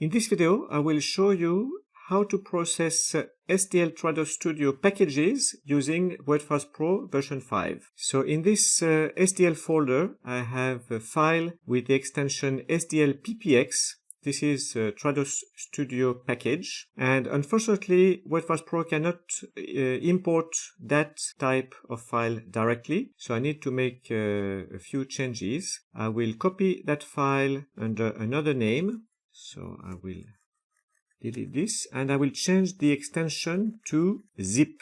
In this video, I will show you how to process STL Trados Studio packages using Wordfast Pro version 5. So in this STL folder, I have a file with the extension STL PPX. This is Trados Studio package, and unfortunately Wordfast Pro cannot import that type of file directly, so I need to make a few changes. I will copy that file under another name, so I will delete this, and I will change the extension to zip,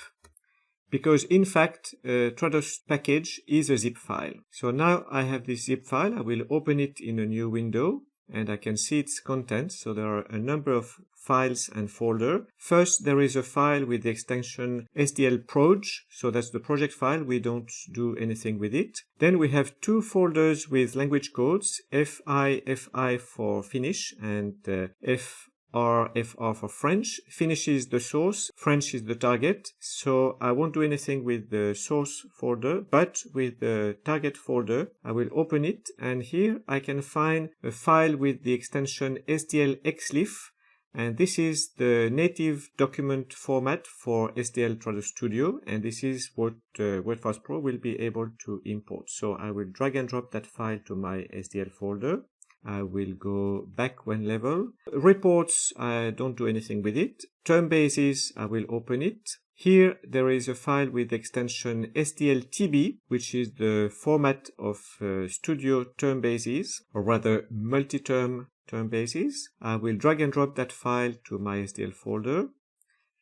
because in fact Trados package is a zip file. So now I have this zip file. I will open it in a new window, and I can see its contents. So there are a number of files and folder. First, there is a file with the extension STL Proj. So that's the project file. We don't do anything with it. Then we have two folders with language codes, FI for Finnish and FR for French. Finnish is the source, French is the target. So I won't do anything with the source folder, but with the target folder, I will open it, and here I can find a file with the extension STL_xlif, and this is the native document format for STL Trados Studio, and this is what Wordfast Pro will be able to import. So I will drag and drop that file to my STL folder. I will go back one level. Reports, I don't do anything with it. Term bases, I will open it. Here there is a file with the extension STLTB, which is the format of Studio term bases, or rather multi-term term bases. I will drag and drop that file to my STL folder.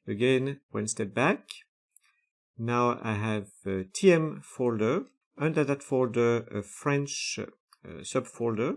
Again, one step back. Now I have a TM folder. Under that folder, a French subfolder.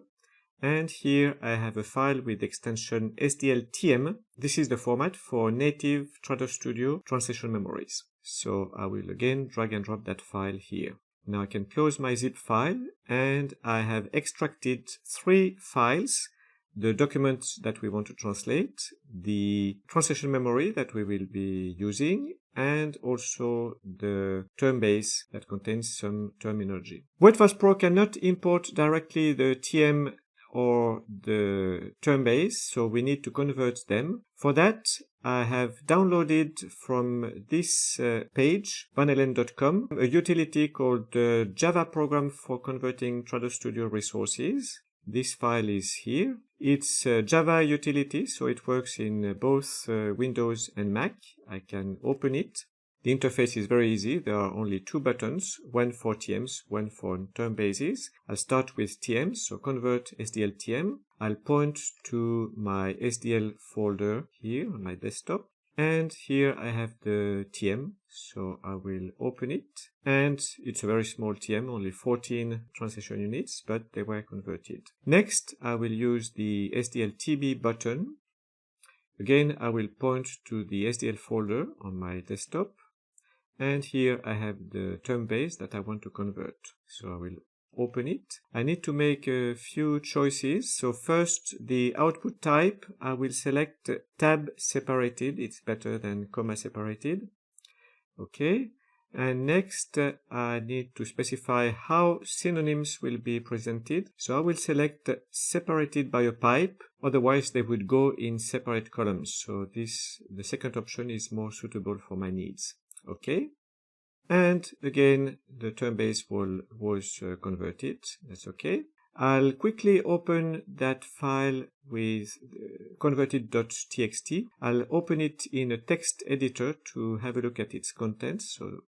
And here I have a file with extension STLTM. This is the format for native Trados Studio translation memories. So I will again drag and drop that file here. Now I can close my zip file, and I have extracted three files: the document that we want to translate, the translation memory that we will be using, and also the term base that contains some terminology. Wordfast Pro cannot import directly the TM or the term base, so we need to convert them. For that, I have downloaded from this page, vanelen.com, a utility called Java Program for Converting Trados Studio Resources. This file is here. It's a Java utility, so it works in both Windows and Mac. I can open it. The interface is very easy. There are only two buttons, one for TMs, one for term bases. I'll start with TMs, so convert STLTM. I'll point to my STL folder here on my desktop. And here I have the TM, so I will open it. And it's a very small TM, only 14 translation units, but they were converted. Next, I will use the STLTB button. Again, I will point to the STL folder on my desktop. And here I have the term base that I want to convert. So I will open it. I need to make a few choices. So first, the output type, I will select tab separated. It's better than comma separated. Okay. And next, I need to specify how synonyms will be presented. So I will select separated by a pipe. Otherwise, they would go in separate columns. So the second option is more suitable for my needs. Okay, and again the term base was converted. That's okay. I'll quickly open that file with converted.txt. I'll open it in a text editor to have a look at its contents. So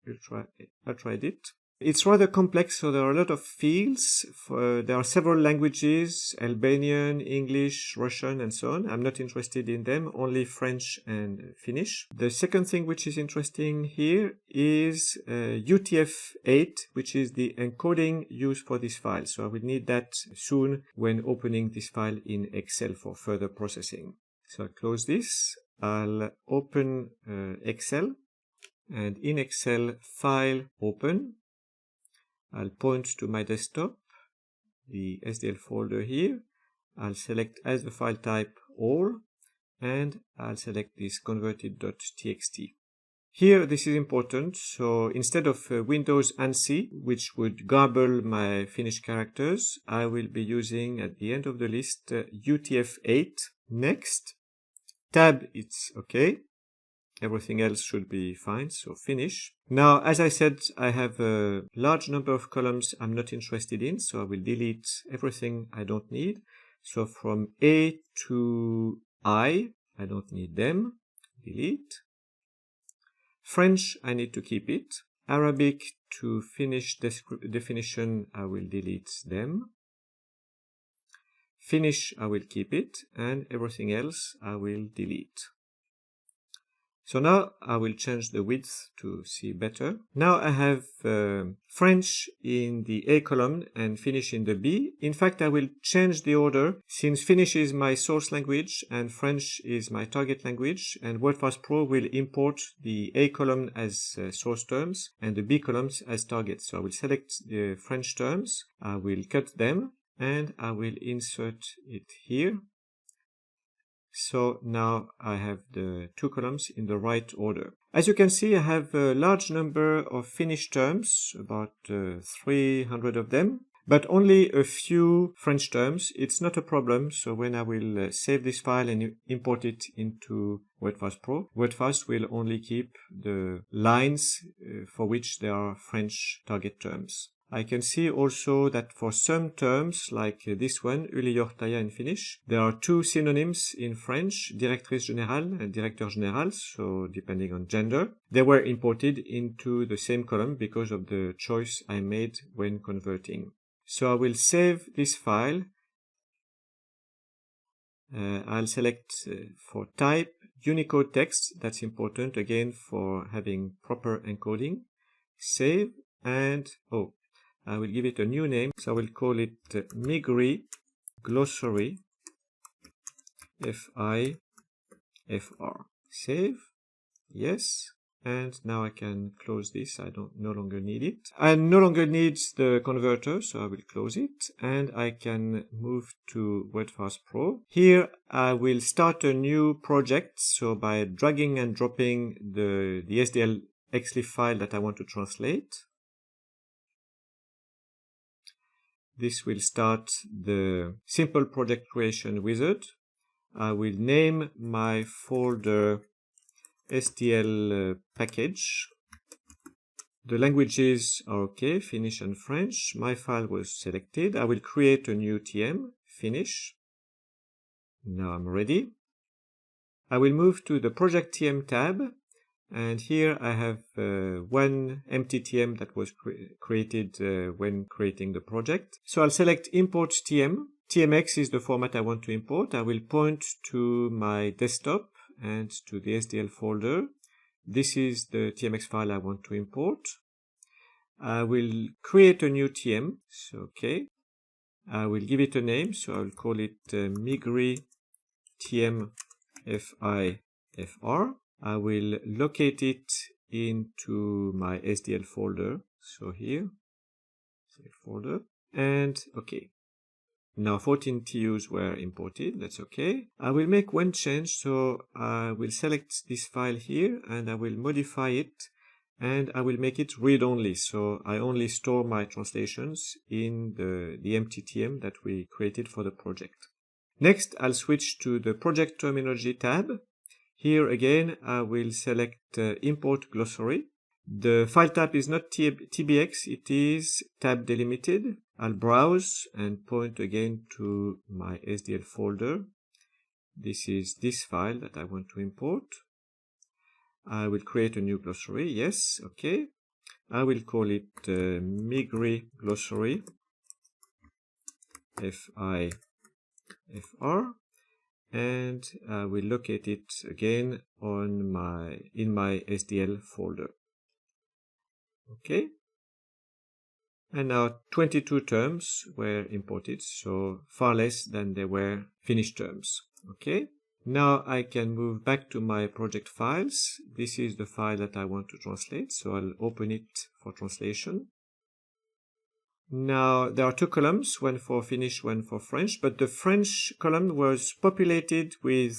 I'll try it. It's rather complex, so there are a lot of fields. There are several languages: Albanian, English, Russian, and so on. I'm not interested in them, only French and Finnish. The second thing which is interesting here is UTF-8, which is the encoding used for this file. So I will need that soon when opening this file in Excel for further processing. So I'll close this. I'll open Excel, and in Excel, File, Open. I'll point to my desktop, the STL folder here. I'll select as the file type all, and I'll select this converted.txt. Here, this is important. So instead of Windows ANSI, which would garble my Finnish characters, I will be using at the end of the list UTF-8. Next. Tab, it's okay. Everything else should be fine, so finish. Now, as I said, I have a large number of columns I'm not interested in, so I will delete everything I don't need. So from A to I don't need them. Delete. French, I need to keep it. Arabic to finish definition, I will delete them. Finish, I will keep it, and everything else I will delete. So now I will change the width to see better. Now I have French in the A column and Finnish in the B. In fact, I will change the order since Finnish is my source language and French is my target language, and Wordfast Pro will import the A column as source terms and the B columns as targets. So I will select the French terms, I will cut them, and I will insert it here. So now I have the two columns in the right order. As you can see, I have a large number of Finnish terms, about 300 of them, but only a few French terms. It's not a problem. So when I will save this file and import it into Wordfast Pro, Wordfast will only keep the lines for which there are French target terms. I can see also that for some terms, like this one, ylijohtaja in Finnish, there are two synonyms in French, directrice générale and directeur général, so depending on gender. They were imported into the same column because of the choice I made when converting. So I will save this file. I'll select for type Unicode text. That's important again for having proper encoding. Save, and I will give it a new name, so I will call it Migri Glossary FIFR. Save. Yes. And now I can close this. I no longer need it. I no longer need the converter, so I will close it. And I can move to Wordfast Pro. Here I will start a new project. So by dragging and dropping the SDL XLIF file that I want to translate. This will start the simple project creation wizard. I will name my folder STL package. The languages are okay, Finnish and French. My file was selected. I will create a new TM, Finnish. Now I'm ready. I will move to the Project TM tab. And here I have one empty TM that was created when creating the project. So I'll select Import TM. TMX is the format I want to import. I will point to my desktop and to the SDL folder. This is the TMX file I want to import. I will create a new TM. So, okay. I will give it a name. So I'll call it Migri TM FIFR. I will locate it into my SDL folder. So here, folder, and okay. Now 14 TUs were imported. That's okay. I will make one change. So I will select this file here and I will modify it and I will make it read-only. So I only store my translations in the empty TM that we created for the project. Next, I'll switch to the project terminology tab. Here again, I will select Import Glossary. The file type is not TBX, it is tab delimited. I'll browse and point again to my SDL folder. This is this file that I want to import. I will create a new glossary, yes, okay. I will call it Migri Glossary FIFR. And I will locate it again in my SDL folder. Okay. And now 22 terms were imported, so far less than there were Finnish terms. Okay. Now I can move back to my project files. This is the file that I want to translate, so I'll open it for translation. Now, there are two columns, one for Finnish, one for French, but the French column was populated with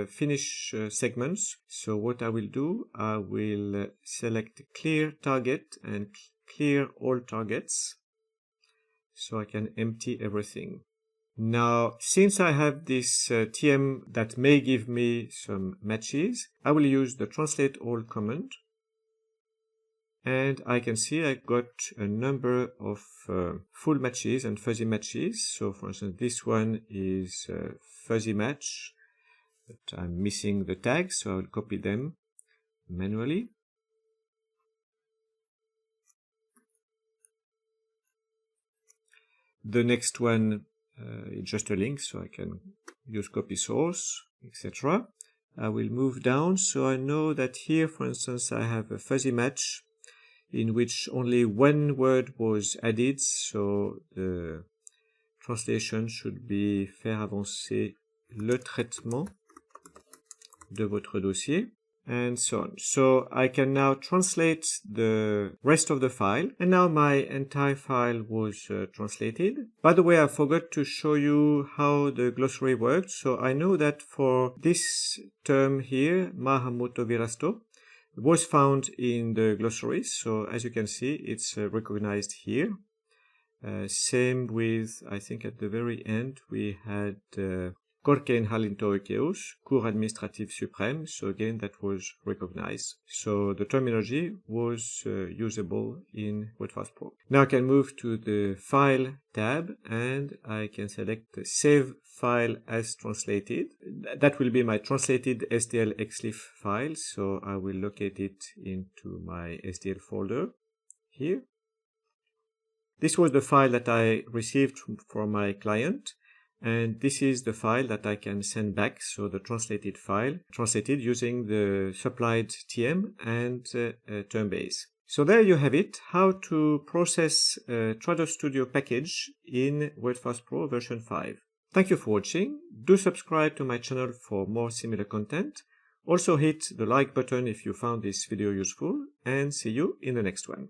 Finnish segments. So what I will do, I will select clear target and clear all targets so I can empty everything. Now, since I have this TM that may give me some matches, I will use the translate all command. And I can see I got a number of full matches and fuzzy matches. So for instance, this one is a fuzzy match, but I'm missing the tags, so I'll copy them manually. The next one is just a link, so I can use copy source, etc. I will move down, so I know that here, for instance, I have a fuzzy match in which only one word was added, so the translation should be faire avancer le traitement de votre dossier, and so on. So I can now translate the rest of the file, and now my entire file was translated. By the way, I forgot to show you how the glossary worked. So I know that for this term here, Mahamoto Virasto, was found in the glossary, so as you can see, it's recognized here. Same with, I think at the very end, we had Korkein Halinto Oikeus, Cour Administrative Supreme, so again that was recognized. So the terminology was usable in Wordfast Pro. Now I can move to the File tab and I can select Save File as Translated. That will be my translated STL XLIF file, so I will locate it into my STL folder here. This was the file that I received from my client, and this is the file that I can send back, so the translated file, translated using the supplied TM and term base. So there you have it, how to process a Trados Studio package in Wordfast Pro version 5. Thank you for watching. Do subscribe to my channel for more similar content. Also hit the like button if you found this video useful, and see you in the next one.